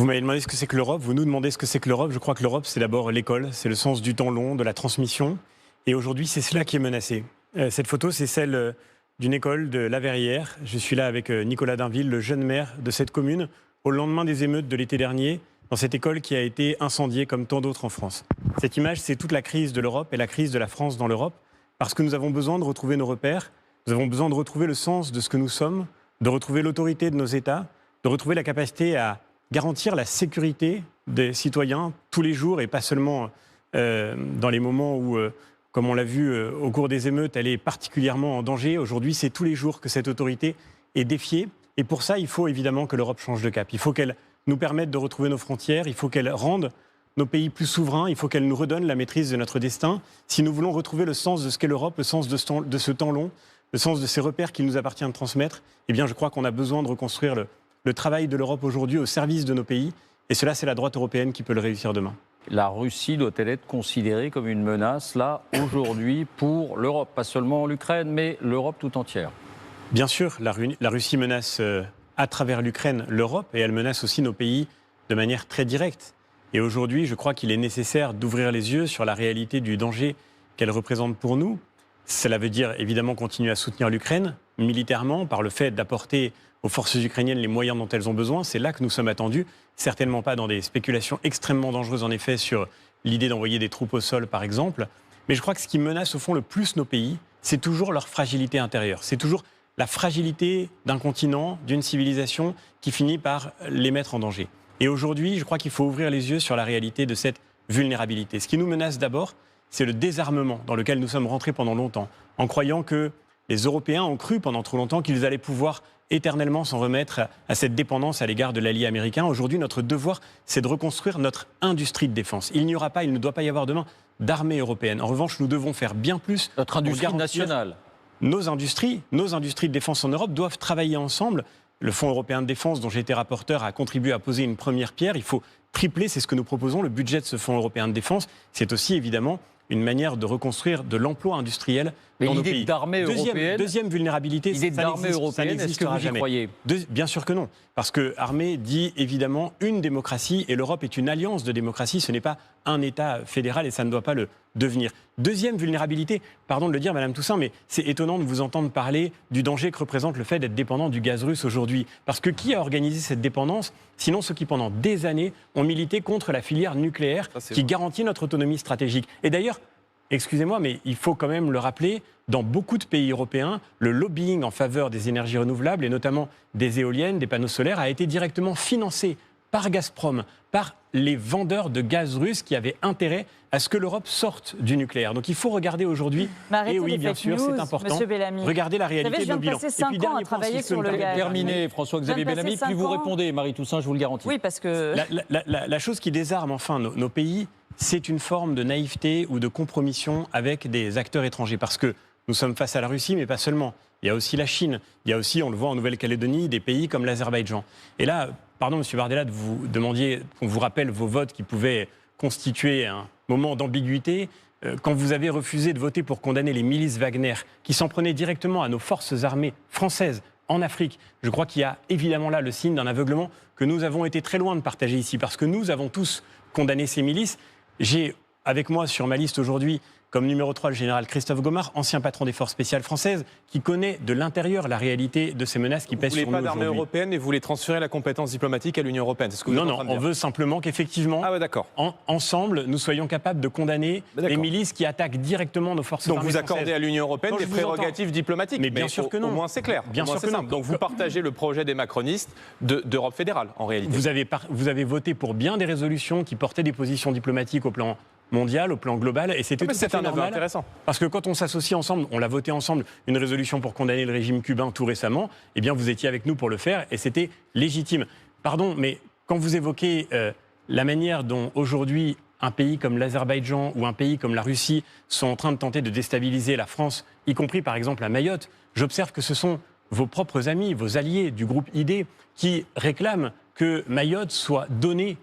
Vous m'avez demandé ce que c'est que l'Europe, vous nous demandez ce que c'est que l'Europe. Je crois que l'Europe, c'est d'abord l'école, c'est le sens du temps long, de la transmission. Et aujourd'hui, c'est cela qui est menacé. Cette photo, c'est celle d'une école de La Verrière. Je suis là avec Nicolas Dainville, le jeune maire de cette commune, au lendemain des émeutes de l'été dernier, dans cette école qui a été incendiée comme tant d'autres en France. Cette image, c'est toute la crise de l'Europe et la crise de la France dans l'Europe, parce que nous avons besoin de retrouver nos repères, nous avons besoin de retrouver le sens de ce que nous sommes, de retrouver l'autorité de nos États, de retrouver la capacité à garantir la sécurité des citoyens tous les jours et pas seulement dans les moments où, comme on l'a vu au cours des émeutes, elle est particulièrement en danger. Aujourd'hui, c'est tous les jours que cette autorité est défiée. Et pour ça, il faut évidemment que l'Europe change de cap. Il faut qu'elle nous permette de retrouver nos frontières, il faut qu'elle rende nos pays plus souverains, il faut qu'elle nous redonne la maîtrise de notre destin. Si nous voulons retrouver le sens de ce qu'est l'Europe, le sens de ce temps long, le sens de ces repères qu'il nous appartient de transmettre, eh bien, je crois qu'on a besoin de reconstruire le travail de l'Europe aujourd'hui au service de nos pays. Et cela, c'est la droite européenne qui peut le réussir demain. La Russie doit-elle être considérée comme une menace, là, aujourd'hui, pour l'Europe? Pas seulement l'Ukraine, mais l'Europe tout entière. Bien sûr, la Russie menace à travers l'Ukraine l'Europe et elle menace aussi nos pays de manière très directe. Et aujourd'hui, je crois qu'il est nécessaire d'ouvrir les yeux sur la réalité du danger qu'elle représente pour nous. Cela veut dire évidemment continuer à soutenir l'Ukraine militairement par le fait d'apporter aux forces ukrainiennes les moyens dont elles ont besoin. C'est là que nous sommes attendus, certainement pas dans des spéculations extrêmement dangereuses en effet sur l'idée d'envoyer des troupes au sol par exemple. Mais je crois que ce qui menace au fond le plus nos pays, c'est toujours leur fragilité intérieure. C'est toujours la fragilité d'un continent, d'une civilisation qui finit par les mettre en danger. Et aujourd'hui, je crois qu'il faut ouvrir les yeux sur la réalité de cette vulnérabilité. Ce qui nous menace d'abord, c'est le désarmement dans lequel nous sommes rentrés pendant longtemps, en croyant que les Européens ont cru pendant trop longtemps qu'ils allaient pouvoir éternellement s'en remettre à cette dépendance à l'égard de l'allié américain. Aujourd'hui, notre devoir, c'est de reconstruire notre industrie de défense. Il ne doit pas y avoir demain d'armée européenne. En revanche, nous devons faire bien plus. Notre industrie nationale. Nos industries de défense en Europe doivent travailler ensemble. Le Fonds européen de défense, dont j'ai été rapporteur, a contribué à poser une première pierre. Il faut tripler, c'est ce que nous proposons, le budget de ce Fonds européen de défense. C'est aussi évidemment une manière de reconstruire de l'emploi industriel dans nos pays. Deuxième vulnérabilité, l'idée d'armée européenne, est-ce que vous y croyez? Bien sûr que non, parce que armée dit évidemment une démocratie et l'Europe est une alliance de démocratie, ce n'est pas un État fédéral et ça ne doit pas le devenir. Deuxième vulnérabilité, pardon de le dire Madame Toussaint, mais c'est étonnant de vous entendre parler du danger que représente le fait d'être dépendant du gaz russe aujourd'hui. Parce que qui a organisé cette dépendance, sinon ceux qui pendant des années ont milité contre la filière nucléaire qui garantit notre autonomie stratégique. Et d'ailleurs, excusez-moi, mais il faut quand même le rappeler, dans beaucoup de pays européens, le lobbying en faveur des énergies renouvelables, et notamment des éoliennes, des panneaux solaires, a été directement financé par Gazprom, par les vendeurs de gaz russes qui avaient intérêt à ce que l'Europe sorte du nucléaire. Donc il faut regarder aujourd'hui, et oui, bien sûr, c'est important, regarder la réalité de nos bilans. Et puis dernier point, si je peux me terminer, François-Xavier Bellamy, puis vous répondez, Marie Toussaint, je vous le garantis. Oui, parce que... La chose qui désarme enfin nos pays, c'est une forme de naïveté ou de compromission avec des acteurs étrangers. Parce que nous sommes face à la Russie, mais pas seulement. Il y a aussi la Chine. Il y a aussi, on le voit en Nouvelle-Calédonie, des pays comme l'Azerbaïdjan. Et là, pardon, M. Bardella, de vous demandiez qu'on vous rappelle vos votes qui pouvaient constituer un moment d'ambiguïté. Quand vous avez refusé de voter pour condamner les milices Wagner, qui s'en prenaient directement à nos forces armées françaises en Afrique, je crois qu'il y a évidemment là le signe d'un aveuglement que nous avons été très loin de partager ici, parce que nous avons tous condamné ces milices. J'ai avec moi sur ma liste aujourd'hui, comme numéro 3, le général Christophe Gomard, ancien patron des forces spéciales françaises, qui connaît de l'intérieur la réalité de ces menaces qui pèsent sur nous aujourd'hui. Vous ne voulez pas d'armée européenne et vous voulez transférer la compétence diplomatique à l'Union européenne, c'est ce que vous êtes en train de dire? On veut simplement qu'effectivement, ensemble, nous soyons capables de condamner les milices qui attaquent directement nos forces armées françaises. Donc vous accordez à l'Union européenne des prérogatives diplomatiques? Mais bien sûr que non. Au moins c'est clair. Bien sûr que non. Donc vous partagez le projet des macronistes d'Europe fédérale, en réalité. Vous avez voté pour bien des résolutions qui portaient des positions diplomatiques au plan mondial, au plan global, et c'était tout à fait normal. Intéressant. Parce que quand on s'associe ensemble, on l'a voté ensemble, une résolution pour condamner le régime cubain tout récemment, eh bien vous étiez avec nous pour le faire, et c'était légitime. Pardon, mais quand vous évoquez la manière dont aujourd'hui un pays comme l'Azerbaïdjan ou un pays comme la Russie sont en train de tenter de déstabiliser la France, y compris par exemple à Mayotte, j'observe que ce sont vos propres amis, vos alliés du groupe ID qui réclament que Mayotte soit donnée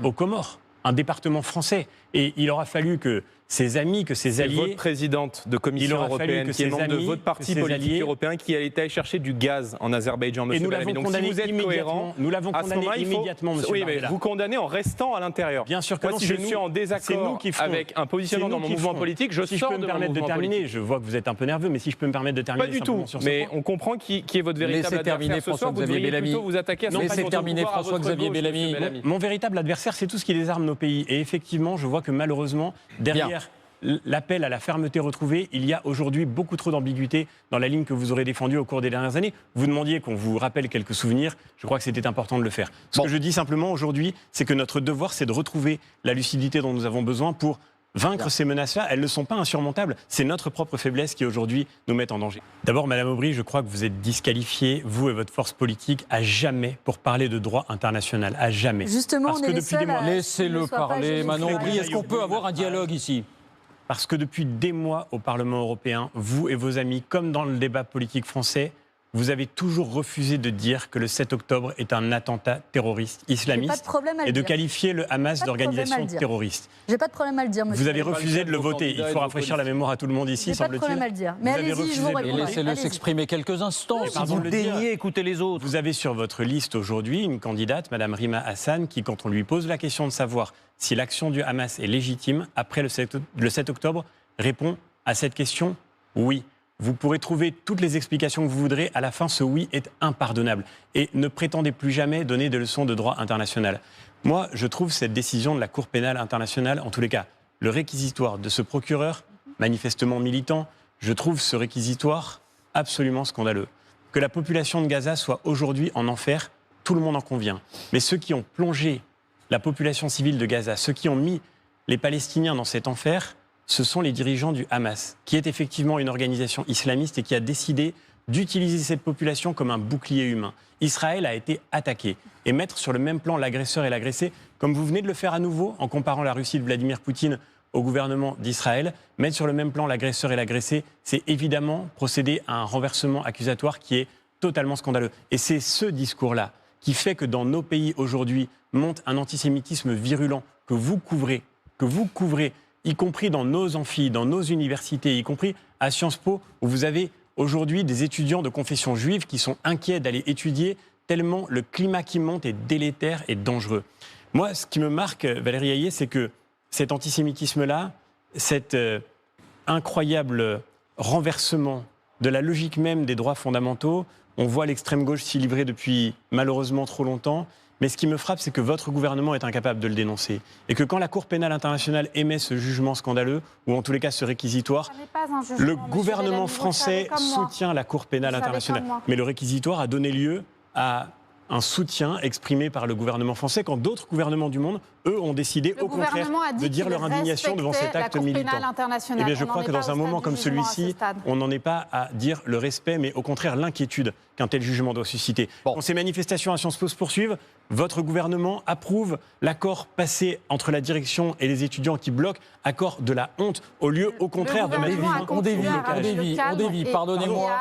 aux Comores, un département français. Et il aura fallu que ses amis, que ses C'est alliés. votre présidente de Il Commission aura fallu européenne que qui est ses membre de amis, votre parti que ses politique alliés- européen qui a été allé chercher du gaz en Azerbaïdjan, Et monsieur nous Bellamy. l'avons Donc si condamné vous êtes cohérent, immédiatement. Nous l'avons à ce condamné moment-là, il faut... immédiatement, monsieur Oui, mais Bardella. vous condamnez en restant à l'intérieur. Bien sûr que Moi, non, si c'est je suis en c'est nous désaccord qui ferons. avec un positionnement C'est dans nous mon qui mouvement ferons. politique, je Si je sors peux de me mon permettre de mouvement terminer, politique. je vois que vous êtes un peu nerveux, mais si je peux me permettre de terminer Pas du simplement tout, sur ce mais point. on comprend qui est votre véritable Laissez terminer adversaire ce soir. Vous François-Xavier devriez Bellamy. plutôt vous attaquer à Non, ce pas Laissez du tout. terminer pouvoir à votre François-Xavier gauche, monsieur Bellamy. Bellamy. Mon véritable adversaire, c'est tout ce qui désarme nos pays. Et effectivement, je vois que malheureusement, derrière l'appel à la fermeté retrouvée, il y a aujourd'hui beaucoup trop d'ambiguïté dans la ligne que vous aurez défendue au cours des dernières années. Vous demandiez qu'on vous rappelle quelques souvenirs. Je crois que c'était important de le faire. Ce que je dis simplement aujourd'hui, c'est que notre devoir, c'est de retrouver la lucidité dont nous avons besoin pour vaincre ces menaces-là. Elles ne sont pas insurmontables. C'est notre propre faiblesse qui aujourd'hui nous met en danger. D'abord, Madame Aubry, je crois que vous êtes disqualifiée, vous et votre force politique, à jamais pour parler de droit international. À jamais. Justement, Parce on est que les depuis des seuls mois- à- Laissez-le ne soit pas parler, jugé Manon sur- Aubry. Est-ce qu'on peut avoir un dialogue ici? Parce que depuis des mois au Parlement européen, vous et vos amis, comme dans le débat politique français, vous avez toujours refusé de dire que le 7 octobre est un attentat terroriste J'ai pas de islamiste problème à le et de dire. qualifier le Hamas Pas de problème à d'organisation le dire. terroriste. J'ai pas de problème à le dire, monsieur. Vous avez Bellamy. refusé de le vos voter. Il candidats et faut vos rafraîchir la politiques. mémoire à tout le monde ici, J'ai pas de problème à le semble-t-il. dire. Mais Vous avez allez-y, je refusé vous de le Et réponds. voter. laissez-le Allez-y. s'exprimer quelques instants. Si pardon vous de le dire. daignez écouter les autres. Vous avez sur votre liste aujourd'hui une candidate, Madame Rima Hassan, qui, quand on lui pose la question de savoir si l'action du Hamas est légitime, après le 7 octobre, répond à cette question oui. Vous pourrez trouver toutes les explications que vous voudrez. À la fin, ce oui est impardonnable. Et ne prétendez plus jamais donner des leçons de droit international. Moi, je trouve cette décision de la Cour pénale internationale, en tous les cas, le réquisitoire de ce procureur, manifestement militant, je trouve ce réquisitoire absolument scandaleux. Que la population de Gaza soit aujourd'hui en enfer, tout le monde en convient. Mais ceux qui ont plongé la population civile de Gaza, ceux qui ont mis les Palestiniens dans cet enfer, ce sont les dirigeants du Hamas, qui est effectivement une organisation islamiste et qui a décidé d'utiliser cette population comme un bouclier humain. Israël a été attaqué. Et mettre sur le même plan l'agresseur et l'agressé, comme vous venez de le faire à nouveau en comparant la Russie de Vladimir Poutine au gouvernement d'Israël, mettre sur le même plan l'agresseur et l'agressé, c'est évidemment procéder à un renversement accusatoire qui est totalement scandaleux. Et c'est ce discours-là qui fait que dans nos pays aujourd'hui monte un antisémitisme virulent que vous couvrez, y compris dans nos amphis, dans nos universités, y compris à Sciences Po, où vous avez aujourd'hui des étudiants de confession juive qui sont inquiets d'aller étudier tellement le climat qui monte est délétère et dangereux. Moi, ce qui me marque, Valérie Hayé, c'est que cet antisémitisme-là, cet incroyable renversement de la logique même des droits fondamentaux, on voit l'extrême gauche s'y livrer depuis malheureusement trop longtemps. Mais ce qui me frappe, c'est que votre gouvernement est incapable de le dénoncer. Et que quand la Cour pénale internationale émet ce jugement scandaleux, ou en tous les cas ce réquisitoire, le gouvernement français soutient la Cour pénale internationale. Mais le réquisitoire a donné lieu à un soutien exprimé par le gouvernement français quand d'autres gouvernements du monde, eux, ont décidé au contraire de dire leur indignation devant cet acte militant. Eh bien, je crois que dans un moment comme celui-ci, on n'en est pas à dire le respect, mais au contraire l'inquiétude qu'un tel jugement doit susciter. Quand ces manifestations à Sciences Po se poursuivent, votre gouvernement approuve l'accord passé entre la direction et les étudiants qui bloquent, accord de la honte, au lieu, au contraire, de mettre fin On dévie, pardonnez-moi.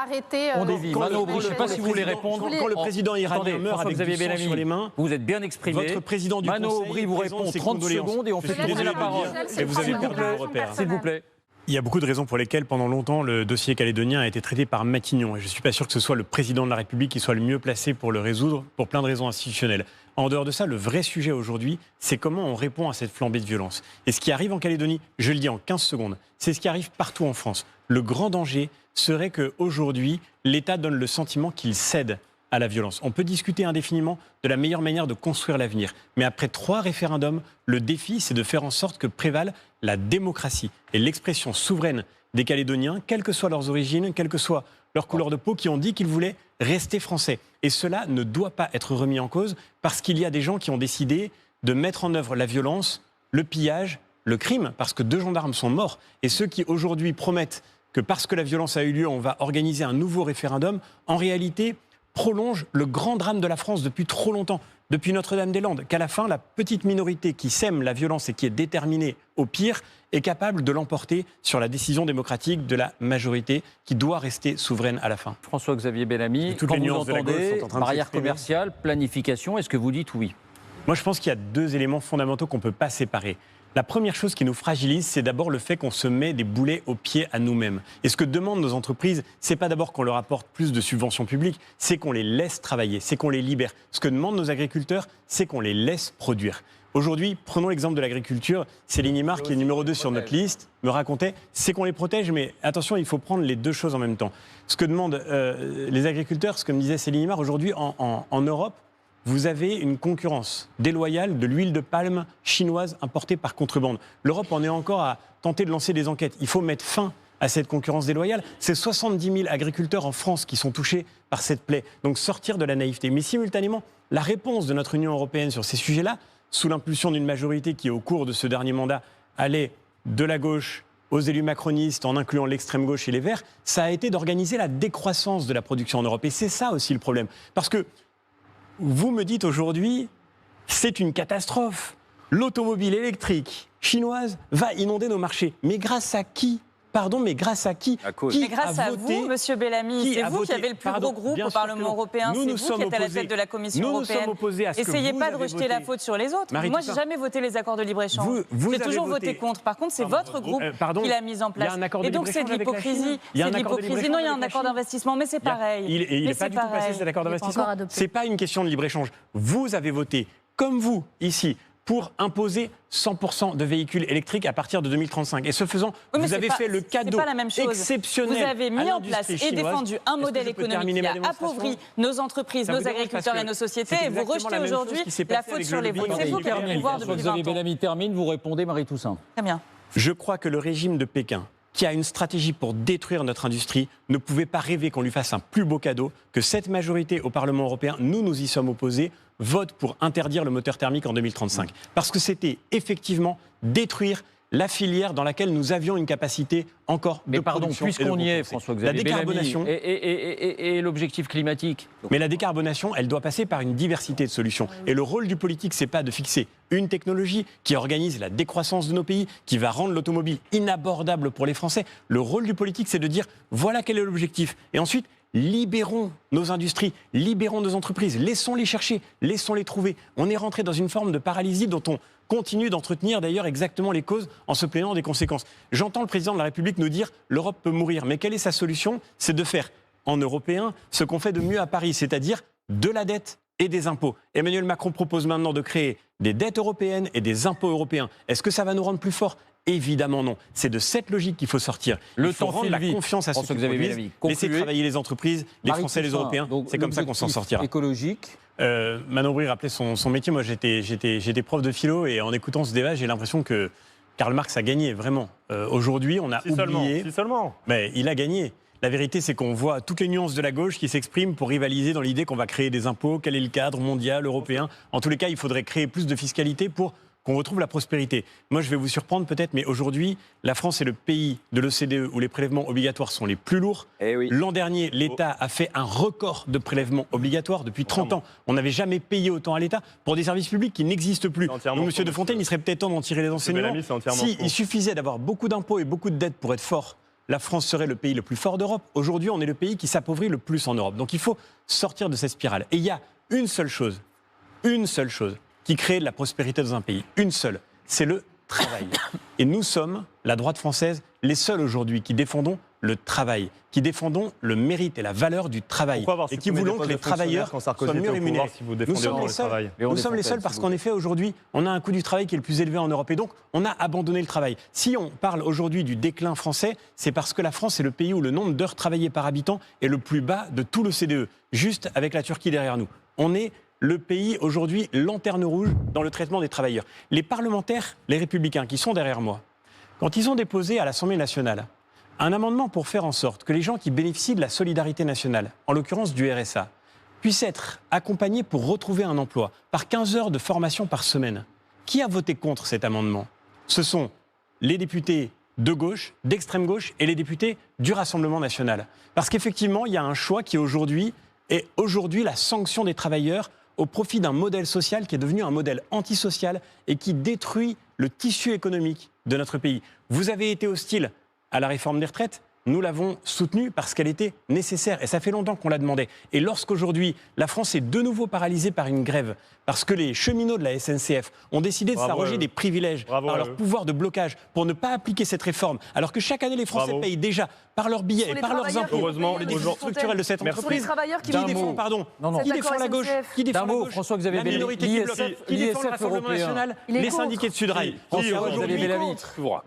On dévie. Manon Aubry, je ne sais pas si vous voulez répondre. Quand le président iranien meurt avec du sang sur les mains, vous êtes bien exprimé. votre président du Manon Conseil Aubry vous répond présente ses 30 condoléances. secondes et on Je fait suis tourner désolé la de le parole. dire, mais vous avez perdu vos repères. S'il vous plaît. Il y a beaucoup de raisons pour lesquelles, pendant longtemps, le dossier calédonien a été traité par Matignon. Et je ne suis pas sûr que ce soit le président de la République qui soit le mieux placé pour le résoudre, pour plein de raisons institutionnelles. En dehors de ça, le vrai sujet aujourd'hui, c'est comment on répond à cette flambée de violence. Et ce qui arrive en Calédonie, je le dis en 15 secondes, c'est ce qui arrive partout en France. Le grand danger serait qu'aujourd'hui, l'État donne le sentiment qu'il cède à la violence. On peut discuter indéfiniment de la meilleure manière de construire l'avenir. Mais après 3 référendums, le défi, c'est de faire en sorte que prévale la démocratie et l'expression souveraine des Calédoniens, quelles que soient leurs origines, quelle que soit leur couleur de peau, qui ont dit qu'ils voulaient rester français. Et cela ne doit pas être remis en cause parce qu'il y a des gens qui ont décidé de mettre en œuvre la violence, le pillage, le crime, parce que 2 gendarmes sont morts. Et ceux qui aujourd'hui promettent que parce que la violence a eu lieu, on va organiser un nouveau référendum, en réalité prolonge le grand drame de la France depuis trop longtemps, depuis Notre-Dame-des-Landes, qu'à la fin, la petite minorité qui sème la violence et qui est déterminée au pire est capable de l'emporter sur la décision démocratique de la majorité qui doit rester souveraine à la fin. François-Xavier Bellamy, Toutes quand les vous nuances de la gauche entendez sont en train de barrière s'exprimer. commerciale, planification, est-ce que vous dites oui? Moi, je pense qu'il y a deux éléments fondamentaux qu'on ne peut pas séparer. La première chose qui nous fragilise, c'est d'abord le fait qu'on se met des boulets aux pieds à nous-mêmes. Et ce que demandent nos entreprises, c'est pas d'abord qu'on leur apporte plus de subventions publiques, c'est qu'on les laisse travailler, c'est qu'on les libère. Ce que demandent nos agriculteurs, c'est qu'on les laisse produire. Aujourd'hui, prenons l'exemple de l'agriculture. Céline Imar, qui est numéro 2 sur notre liste, me racontait, c'est qu'on les protège, mais attention, il faut prendre les deux choses en même temps. Ce que demandent les agriculteurs, ce que me disait Céline Imar, aujourd'hui en Europe, vous avez une concurrence déloyale de l'huile de palme chinoise importée par contrebande. L'Europe en est encore à tenter de lancer des enquêtes. Il faut mettre fin à cette concurrence déloyale. C'est 70 000 agriculteurs en France qui sont touchés par cette plaie. Donc sortir de la naïveté. Mais simultanément, la réponse de notre Union européenne sur ces sujets-là, sous l'impulsion d'une majorité qui, au cours de ce dernier mandat, allait de la gauche aux élus macronistes, en incluant l'extrême gauche et les Verts, ça a été d'organiser la décroissance de la production en Europe. Et c'est ça aussi le problème. Parce que vous me dites aujourd'hui, c'est une catastrophe. L'automobile électrique chinoise va inonder nos marchés. Mais grâce à qui ? Pardon, mais grâce à qui ? Mais grâce à vous, Monsieur Bellamy, c'est vous qui avez le plus gros groupe au Parlement européen, c'est vous qui êtes à la tête de la Commission européenne. Essayez pas de rejeter la faute sur les autres. Moi, j'ai jamais voté les accords de libre-échange. J'ai toujours voté contre. Par contre, c'est votre groupe qui l'a mis en place. Et donc, c'est de l'hypocrisie. C'est de l'hypocrisie. Non, il y a un accord d'investissement, mais c'est pareil. Il n'est pas du tout passé cet accord d'investissement. C'est pas une question de libre-échange. Vous avez voté, comme vous, ici, pour imposer 100% de véhicules électriques à partir de 2035. Et ce faisant, vous avez fait le cadeau exceptionnel. Vous avez mis en place et défendu un modèle économique qui a appauvri nos entreprises, nos agriculteurs et nos sociétés. Et vous rejetez aujourd'hui la faute sur les vôtres. C'est vous qui avez le pouvoir depuis 20 ans. Bellamy termine, vous répondez Marie Toussaint. Très bien. Je crois que le régime de Pékin, qui a une stratégie pour détruire notre industrie, ne pouvait pas rêver qu'on lui fasse un plus beau cadeau que cette majorité au Parlement européen, nous y sommes opposés, vote pour interdire le moteur thermique en 2035. Parce que c'était effectivement détruire la filière dans laquelle nous avions une capacité encore de production. Mais pardon, puisqu'on y est, François-Xavier décarbonation et l'objectif climatique. Mais la décarbonation, elle doit passer par une diversité de solutions. Et le rôle du politique, c'est pas de fixer une technologie qui organise la décroissance de nos pays, qui va rendre l'automobile inabordable pour les Français. Le rôle du politique, c'est de dire voilà quel est l'objectif. Et ensuite, libérons nos industries, libérons nos entreprises, laissons-les chercher, laissons-les trouver. On est rentré dans une forme de paralysie dont on continue d'entretenir d'ailleurs exactement les causes en se plaignant des conséquences. J'entends le président de la République nous dire « l'Europe peut mourir ». Mais quelle est sa solution ? C'est de faire en européen ce qu'on fait de mieux à Paris, c'est-à-dire de la dette et des impôts. Emmanuel Macron propose maintenant de créer des dettes européennes et des impôts européens. Est-ce que ça va nous rendre plus forts ? Évidemment non. C'est de cette logique qu'il faut sortir. Il faut rendre la confiance à ceux qui produisent, laisser travailler les entreprises, les Français, les Européens. C'est comme ça qu'on s'en sortira. Écologique. Manon Brouille rappelait son métier. Moi, j'étais prof de philo et en écoutant ce débat, j'ai l'impression que Karl Marx a gagné, vraiment. Aujourd'hui, on a oublié. Si seulement. Mais il a gagné. La vérité, c'est qu'on voit toutes les nuances de la gauche qui s'expriment pour rivaliser dans l'idée qu'on va créer des impôts. Quel est le cadre mondial, européen ? En tous les cas, il faudrait créer plus de fiscalité pour qu'on retrouve la prospérité. Moi, je vais vous surprendre peut-être, mais aujourd'hui, la France est le pays de l'OCDE où les prélèvements obligatoires sont les plus lourds. L'an dernier, l'État a fait un record de prélèvements obligatoires. Depuis 30 ans, on n'avait jamais payé autant à l'État pour des services publics qui n'existent plus. Donc, M. De Fontaine, il serait peut-être temps d'en tirer les enseignements. Il suffisait d'avoir beaucoup d'impôts et beaucoup de dettes pour être fort, la France serait le pays le plus fort d'Europe. Aujourd'hui, on est le pays qui s'appauvrit le plus en Europe. Donc il faut sortir de cette spirale. Et il y a une seule chose qui crée de la prospérité dans un pays. Une seule, c'est le travail. Et nous sommes, la droite française, les seuls aujourd'hui qui défendons le travail, qui défendons le mérite et la valeur du travail, et qui voulons que les travailleurs soient mieux rémunérés. Nous sommes les seuls parce qu'en effet, aujourd'hui, on a un coût du travail qui est le plus élevé en Europe, et donc on a abandonné le travail. Si on parle aujourd'hui du déclin français, c'est parce que la France est le pays où le nombre d'heures travaillées par habitant est le plus bas de tout l'OCDE, juste avec la Turquie derrière nous. On est le pays aujourd'hui lanterne rouge dans le traitement des travailleurs. Les parlementaires, les républicains qui sont derrière moi, quand ils ont déposé à l'Assemblée nationale un amendement pour faire en sorte que les gens qui bénéficient de la solidarité nationale, en l'occurrence du RSA, puissent être accompagnés pour retrouver un emploi par 15 heures de formation par semaine. Qui a voté contre cet amendement ? Ce sont les députés de gauche, d'extrême gauche et les députés du Rassemblement national. Parce qu'effectivement, il y a un choix qui aujourd'hui est la sanction des travailleurs au profit d'un modèle social qui est devenu un modèle antisocial et qui détruit le tissu économique de notre pays. Vous avez été hostile à la réforme des retraites, nous l'avons soutenue parce qu'elle était nécessaire et ça fait longtemps qu'on la demandait. Et lorsqu'aujourd'hui, la France est de nouveau paralysée par une grève, parce que les cheminots de la SNCF ont décidé de s'arroger des privilèges par leur pouvoir de blocage pour ne pas appliquer cette réforme, alors que chaque année les Français payent déjà par leurs billets et par leurs impôts les déficits structurels de cette entreprise. Sur les travailleurs qui défend, qui défend la gauche, qui défend la gauche, François-Xavier la minorité qui défend le Rassemblement national, les syndiqués de Sudrail.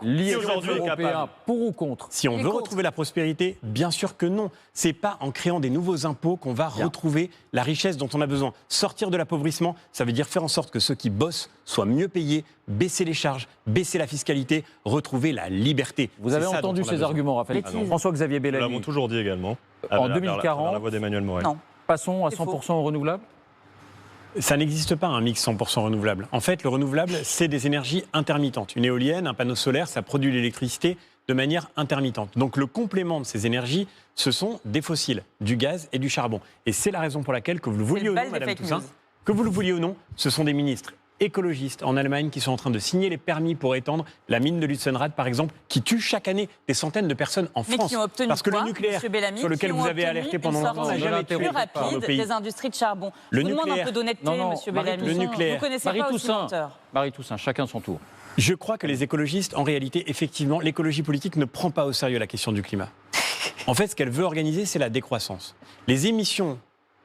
L'ISF européen, pour ou contre? Si on veut retrouver la prospérité, bien sûr que non. C'est pas en créant des nouveaux impôts qu'on va retrouver la richesse dont on a besoin. Sortir de l'appauvrissement, ça veut dire faire en sorte que ceux qui bossent soient mieux payés, baisser les charges, baisser la fiscalité, retrouver la liberté. Vous avez entendu ces arguments, Raphaël. François-Xavier Bellamy. Nous l'avons toujours dit également. En 2040, la voix d'Emmanuel Morel. Non. Passons à 100% au renouvelable. Ça n'existe pas un mix 100% renouvelable. En fait, le renouvelable, c'est des énergies intermittentes. Une éolienne, un panneau solaire, ça produit l'électricité de manière intermittente. Donc le complément de ces énergies, ce sont des fossiles, du gaz et du charbon. Et c'est la raison pour laquelle, que vous le vouliez ou non, Madame Toussaint, que vous le vouliez ou non, ce sont des ministres écologistes en Allemagne qui sont en train de signer les permis pour étendre la mine de Lützenrad, par exemple, qui tue chaque année des centaines de personnes en France. Qui ont obtenu parce que quoi, le nucléaire, Bellamy, sur lequel vous avez alerté pendant longtemps, n'a jamais été plus rapide des industries de charbon. Le Je vous demande nucléaire, un peu d'honnêteté, Monsieur Bellamy. Le nucléaire. Vous connaissez pas aussi menteur. Marie Toussaint, chacun son tour. Je crois que les écologistes, en réalité, effectivement, l'écologie politique ne prend pas au sérieux la question du climat. En fait, ce qu'elle veut organiser, c'est la décroissance. Les émissions,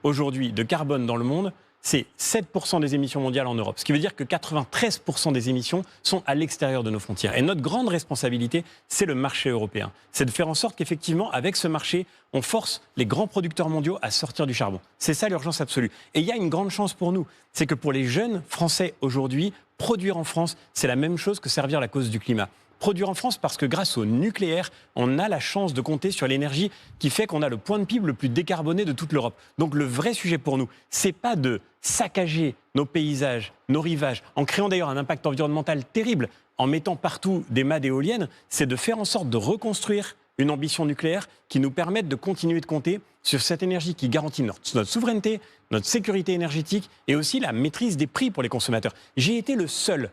aujourd'hui, de carbone dans le monde, c'est 7% des émissions mondiales en Europe. Ce qui veut dire que 93% des émissions sont à l'extérieur de nos frontières. Et notre grande responsabilité, c'est le marché européen. C'est de faire en sorte qu'effectivement, avec ce marché, on force les grands producteurs mondiaux à sortir du charbon. C'est ça l'urgence absolue. Et il y a une grande chance pour nous. C'est que pour les jeunes Français aujourd'hui, produire en France, c'est la même chose que servir la cause du climat. Produire en France parce que grâce au nucléaire, on a la chance de compter sur l'énergie qui fait qu'on a le point de PIB le plus décarboné de toute l'Europe. Donc le vrai sujet pour nous, c'est pas de saccager nos paysages, nos rivages, en créant d'ailleurs un impact environnemental terrible, en mettant partout des mâts d'éoliennes, c'est de faire en sorte de reconstruire une ambition nucléaire qui nous permette de continuer de compter sur cette énergie qui garantit notre souveraineté, notre sécurité énergétique et aussi la maîtrise des prix pour les consommateurs. J'ai été le seul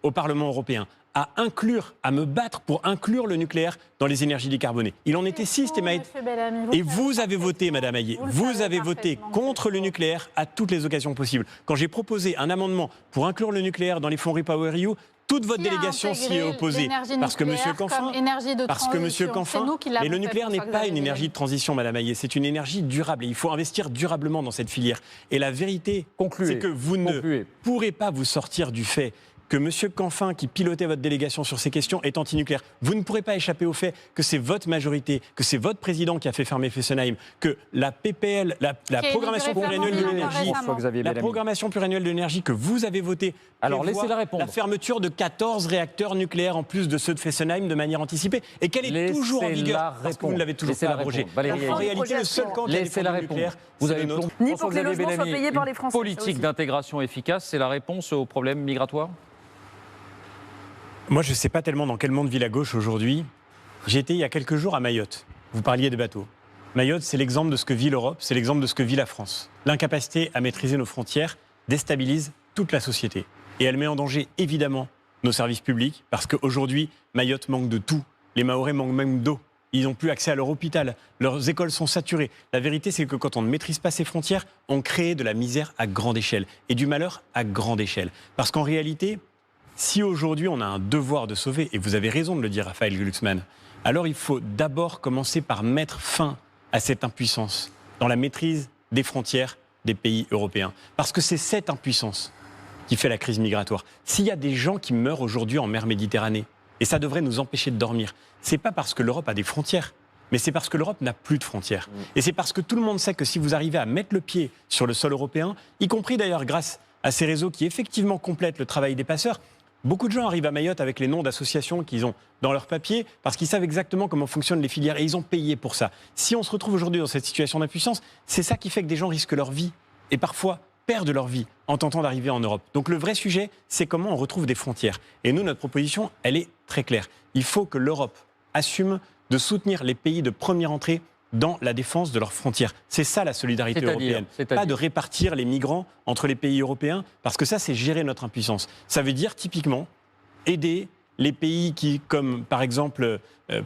au Parlement européen à me battre pour inclure le nucléaire dans les énergies décarbonées. Il en était systématique. Et vous avez voté, Madame Hayé, vous avez voté contre le nucléaire à toutes les occasions possibles. Quand j'ai proposé un amendement pour inclure le nucléaire dans les fonds REPowerEU, toute votre délégation s'y est opposée. Parce que Monsieur Canfin, mais le nucléaire n'est pas une énergie de transition, Madame Hayé, c'est une énergie durable et il faut investir durablement dans cette filière. Et la vérité, c'est que vous ne pourrez pas vous sortir du fait que M. Canfin, qui pilotait votre délégation sur ces questions, est antinucléaire. Vous ne pourrez pas échapper au fait que c'est votre majorité, que c'est votre président qui a fait fermer Fessenheim, que la PPL, la programmation pluriannuelle de l'énergie, de l'énergie que vous avez votée, alors laissez la réponse. La fermeture de 14 réacteurs nucléaires en plus de ceux de Fessenheim de manière anticipée, et qu'elle est toujours en vigueur parce que vous ne l'avez toujours pas abrogée. En réalité, le seul camp qui a défendu le nucléaire, vous avez nôtre. Ni pour que les logements soient payés par les Français. Politique d'intégration efficace, c'est la réponse aux problèmes migratoires? Moi, je ne sais pas tellement dans quel monde vit la gauche aujourd'hui. J'ai été il y a quelques jours à Mayotte. Vous parliez des bateaux. Mayotte, c'est l'exemple de ce que vit l'Europe, c'est l'exemple de ce que vit la France. L'incapacité à maîtriser nos frontières déstabilise toute la société. Et elle met en danger, évidemment, nos services publics, parce qu'aujourd'hui, Mayotte manque de tout. Les Mahorais manquent même d'eau. Ils n'ont plus accès à leur hôpital. Leurs écoles sont saturées. La vérité, c'est que quand on ne maîtrise pas ces frontières, on crée de la misère à grande échelle et du malheur à grande échelle. Parce qu'en réalité, si aujourd'hui on a un devoir de sauver, et vous avez raison de le dire, Raphaël Glucksmann, alors il faut d'abord commencer par mettre fin à cette impuissance dans la maîtrise des frontières des pays européens. Parce que c'est cette impuissance qui fait la crise migratoire. S'il y a des gens qui meurent aujourd'hui en mer Méditerranée, et ça devrait nous empêcher de dormir, c'est pas parce que l'Europe a des frontières, mais c'est parce que l'Europe n'a plus de frontières. Et c'est parce que tout le monde sait que si vous arrivez à mettre le pied sur le sol européen, y compris d'ailleurs grâce à ces réseaux qui effectivement complètent le travail des passeurs, beaucoup de gens arrivent à Mayotte avec les noms d'associations qu'ils ont dans leurs papiers parce qu'ils savent exactement comment fonctionnent les filières et ils ont payé pour ça. Si on se retrouve aujourd'hui dans cette situation d'impuissance, c'est ça qui fait que des gens risquent leur vie et parfois perdent leur vie en tentant d'arriver en Europe. Donc le vrai sujet, c'est comment on retrouve des frontières. Et nous, notre proposition, elle est très claire. Il faut que l'Europe assume de soutenir les pays de première entrée dans la défense de leurs frontières. C'est ça la solidarité européenne. Pas de répartir les migrants entre les pays européens, parce que ça, c'est gérer notre impuissance. Ça veut dire typiquement aider les pays qui, comme par exemple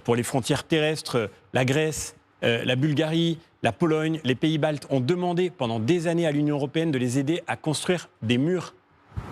pour les frontières terrestres, la Grèce la Bulgarie, la Pologne, les pays baltes ont demandé pendant des années à l'Union européenne de les aider à construire des murs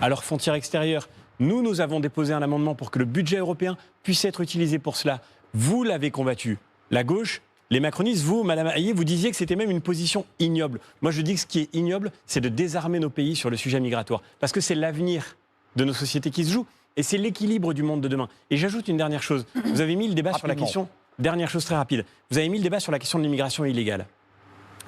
à leurs frontières extérieures. Nous avons déposé un amendement pour que le budget européen puisse être utilisé pour cela. Vous l'avez combattu. La gauche, les macronistes, vous, Madame Hayé, vous disiez que c'était même une position ignoble. Moi, je dis que ce qui est ignoble, c'est de désarmer nos pays sur le sujet migratoire. Parce que c'est l'avenir de nos sociétés qui se joue. Et c'est l'équilibre du monde de demain. Et j'ajoute une dernière chose. Vous avez mis le débat sur la question... Dernière chose très rapide. Vous avez mis le débat sur la question de l'immigration illégale.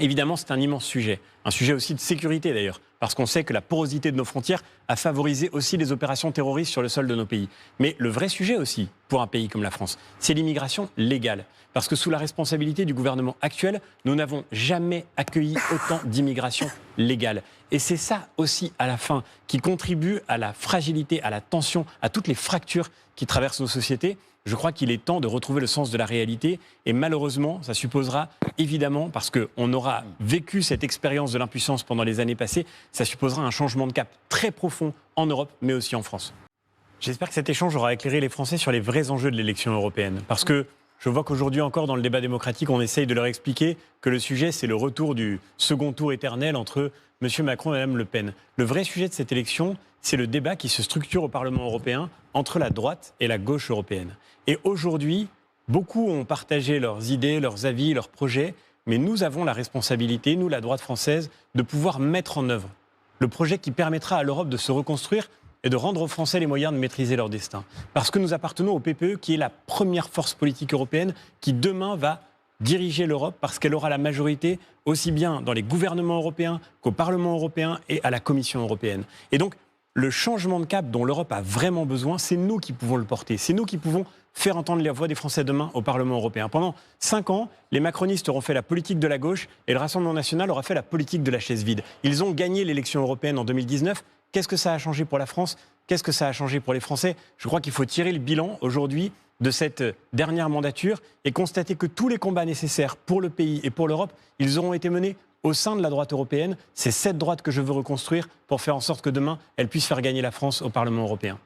Évidemment, c'est un immense sujet. Un sujet aussi de sécurité d'ailleurs. Parce qu'on sait que la porosité de nos frontières a favorisé aussi les opérations terroristes sur le sol de nos pays. Mais le vrai sujet aussi, pour un pays comme la France, c'est l'immigration légale. Parce que sous la responsabilité du gouvernement actuel, nous n'avons jamais accueilli autant d'immigration légale. Et c'est ça aussi, à la fin, qui contribue à la fragilité, à la tension, à toutes les fractures qui traversent nos sociétés. Je crois qu'il est temps de retrouver le sens de la réalité. Et malheureusement, ça supposera, évidemment, parce qu'on aura vécu cette expérience de l'impuissance pendant les années passées, ça supposera un changement de cap très profond en Europe, mais aussi en France. J'espère que cet échange aura éclairé les Français sur les vrais enjeux de l'élection européenne. Parce que je vois qu'aujourd'hui encore, dans le débat démocratique, on essaye de leur expliquer que le sujet, c'est le retour du second tour éternel entre M. Macron et Mme Le Pen. Le vrai sujet de cette élection, c'est le débat qui se structure au Parlement européen entre la droite et la gauche européenne. Et aujourd'hui, beaucoup ont partagé leurs idées, leurs avis, leurs projets, mais nous avons la responsabilité, nous, la droite française, de pouvoir mettre en œuvre le projet qui permettra à l'Europe de se reconstruire et de rendre aux Français les moyens de maîtriser leur destin. Parce que nous appartenons au PPE, qui est la première force politique européenne, qui demain va diriger l'Europe, parce qu'elle aura la majorité aussi bien dans les gouvernements européens qu'au Parlement européen et à la Commission européenne. Et donc, le changement de cap dont l'Europe a vraiment besoin, c'est nous qui pouvons le porter. C'est nous qui pouvons faire entendre la voix des Français demain au Parlement européen. Pendant 5 ans, les macronistes auront fait la politique de la gauche et le Rassemblement national aura fait la politique de la chaise vide. Ils ont gagné l'élection européenne en 2019. Qu'est-ce que ça a changé pour la France ? Qu'est-ce que ça a changé pour les Français ? Je crois qu'il faut tirer le bilan aujourd'hui de cette dernière mandature et constater que tous les combats nécessaires pour le pays et pour l'Europe, ils auront été menés au sein de la droite européenne. C'est cette droite que je veux reconstruire pour faire en sorte que demain, elle puisse faire gagner la France au Parlement européen.